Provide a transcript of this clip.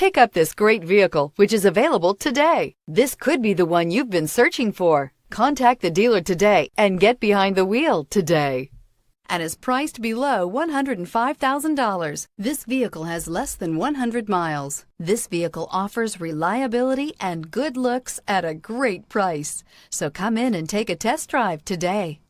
Pick up this great vehicle, which is available today. This could be the one you've been searching for. Contact the dealer today and get behind the wheel today. And is priced below $105,000. This vehicle has less than 100 miles. This vehicle offers reliability and good looks at a great price. So come in and take a test drive today.